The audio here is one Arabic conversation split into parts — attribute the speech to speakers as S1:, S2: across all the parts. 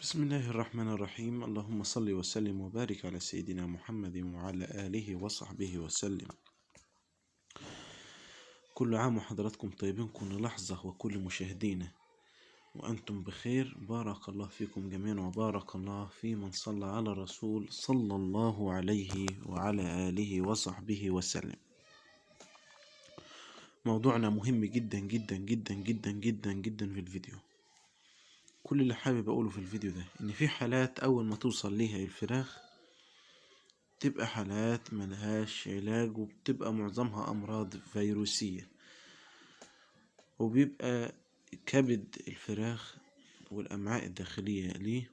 S1: بسم الله الرحمن الرحيم. اللهم صل وسلم وبارك على سيدنا محمد وعلى آله وصحبه وسلم. كل عام وحضراتكم طيبين، كل لحظة وكل مشاهدينا وأنتم بخير. بارك الله فيكم جميعا وبارك الله في من صلى على الرسول صلى الله عليه وعلى آله وصحبه وسلم. موضوعنا مهم جدا جدا جدا جدا جدا جدا في الفيديو. كل اللي حابب أقوله في الفيديو ده إن في حالات أول ما توصل ليها الفراخ تبقى حالات ملهاش علاج، وبتبقى معظمها أمراض فيروسية، وبيبقى كبد الفراخ والأمعاء الداخلية ليه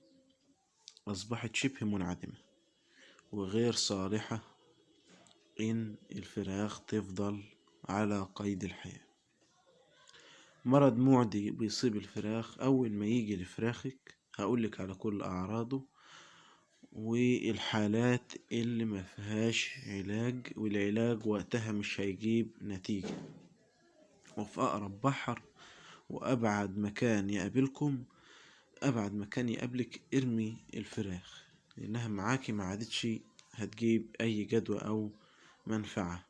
S1: أصبحت شبه منعدمة وغير صالحة إن الفراخ تفضل على قيد الحياة. مرض معدي بيصيب الفراخ. أول ما يجي لفراخك هقولك على كل أعراضه والحالات اللي ما فيهاش علاج، والعلاج وقتها مش هيجيب نتيجة. وفي أقرب بحر وأبعد مكان يقابلكم، أبعد مكان يقابلك، ارمي الفراخ لأنها معاكي ما عادتش هتجيب أي جدوى أو منفعة.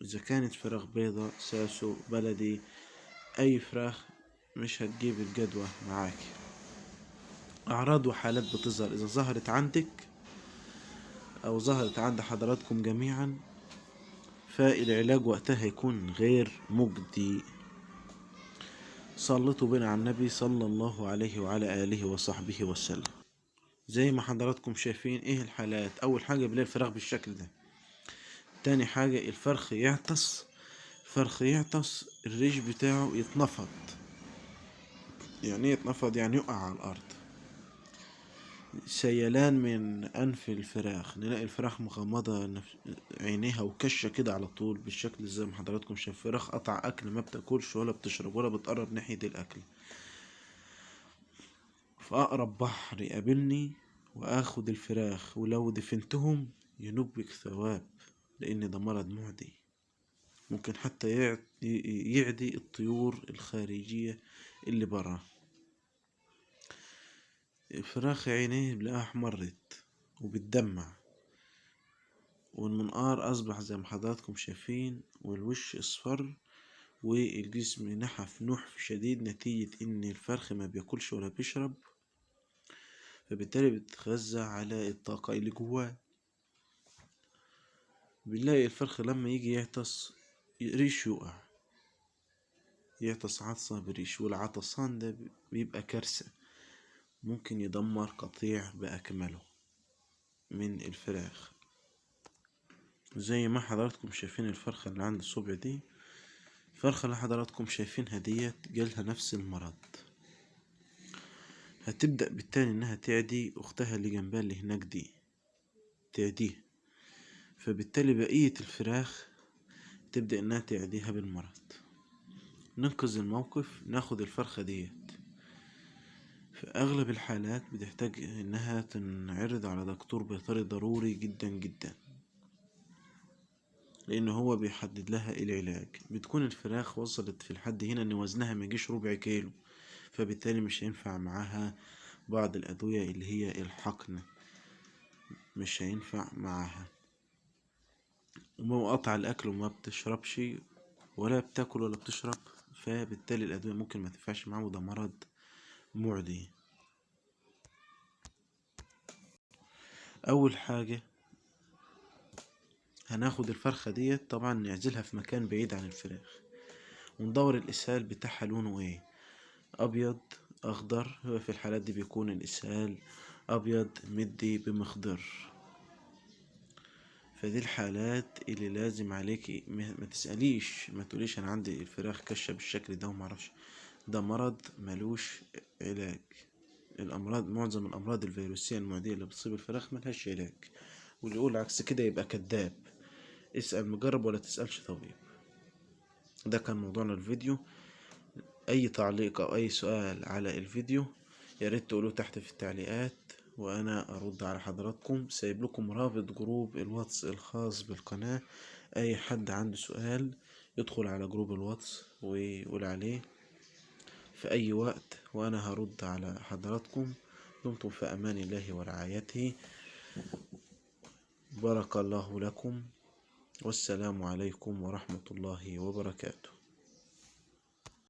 S1: إذا كانت فراخ بيضة، ساسو، بلدي، أي فراخ مش هتجيب الجدوى معاكي. أعراض وحالات بتظهر إذا ظهرت عندك أو ظهرت عند حضراتكم جميعا، فالعلاج وقتها هيكون غير مجدي. صلتوا بنا على النبي صلى الله عليه وعلى آله وصحبه وسلم. زي ما حضراتكم شايفين ايه الحالات. اول حاجة بلاقي الفراخ بالشكل ده. تاني حاجة الفرخ يعطس. الريش بتاعه يتنفض. يعني ايه يتنفض؟ يعني يقع على الارض. سيلان من انف الفراخ، نلاقي الفراخ مغمضة عينيها وكشة كده على طول بالشكل زي ما حضراتكم شايف. فراخ قطع اكل، ما بتاكلش ولا بتشرب ولا بتقرب ناحية الاكل. في اقرب بحر يقابلني واخد الفراخ، ولو دفنتهم ينوبك ثواب، لان ده مرض معدي ممكن حتى يعدي الطيور الخارجية اللي برا. الفراخ عينيه بلاقيها احمرت وبتدمع، والمنقار اصبح زي ما حضراتكم شايفين، والوش اصفر، والجسم نحف نحف شديد نتيجة ان الفرخ ما بياكلش ولا بيشرب، فبالتالي بتتغذى على الطاقة اللي جواه. بنلاقي الفرخ لما يجي يعطس ريش يقع، يعطس عطسة بريش، والعطسان ده بيبقى كارثة، ممكن يدمر قطيع بأكمله من الفراخ. زي ما حضراتكم شايفين الفرخة اللي عند الصبع دي، الفرخة اللي حضراتكم شايفينها ديت جالها نفس المرض. هتبدأ بالتالي انها تعدي اختها اللي جنبها اللي هناك دي، تعديها، فبالتالي بقية الفراخ تبدأ انها تعديها بالمرض. ننقذ الموقف، ناخد الفرخة ديت. في أغلب الحالات بتحتاج إنها تنعرض على دكتور بيطري ضروري جدا جدا، لأنه هو بيحدد لها العلاج. بتكون الفراخ وصلت في الحد هنا إن وزنها ميجيش ربع كيلو، فبالتالي مش هينفع معاها بعض الأدوية اللي هي الحقن، مش هينفع معاها. ومقاطع الأكل وما بتشربش ولا بتاكل ولا بتشرب، فبالتالي الأدوية ممكن ما تنفعش معاه، وده مرض معدي. أول حاجة هناخد الفرخة ديت، طبعا نعزلها في مكان بعيد عن الفراخ، وندور الإسهال بتاعها لونه ايه، أبيض، أخضر. هو في الحالات دي بيكون الإسهال أبيض مدي بمخضر. فدي الحالات اللي لازم عليكي ما تسأليش، ما تقوليش أنا عندي الفراخ كشة بالشكل ده ومعرفش، ده مرض ملوش علاج. الأمراض، معظم الأمراض الفيروسية المعدية اللي بتصيب الفراخ ملهاش علاج، واللي يقول عكس كده يبقى كذاب. اسأل مجرب ولا تسألش طبيب. ده كان موضوعنا الفيديو. اي تعليق او اي سؤال على الفيديو ياريت تقولوه تحت في التعليقات، وانا ارد على حضراتكم. سايب لكم رابط جروب الواتس الخاص بالقناة، اي حد عنده سؤال يدخل على جروب الواتس ويقول عليه في اي وقت، وانا هرد على حضراتكم دمتم في أمان الله ورعايته. بارك الله لكم، والسلام عليكم ورحمة الله وبركاته.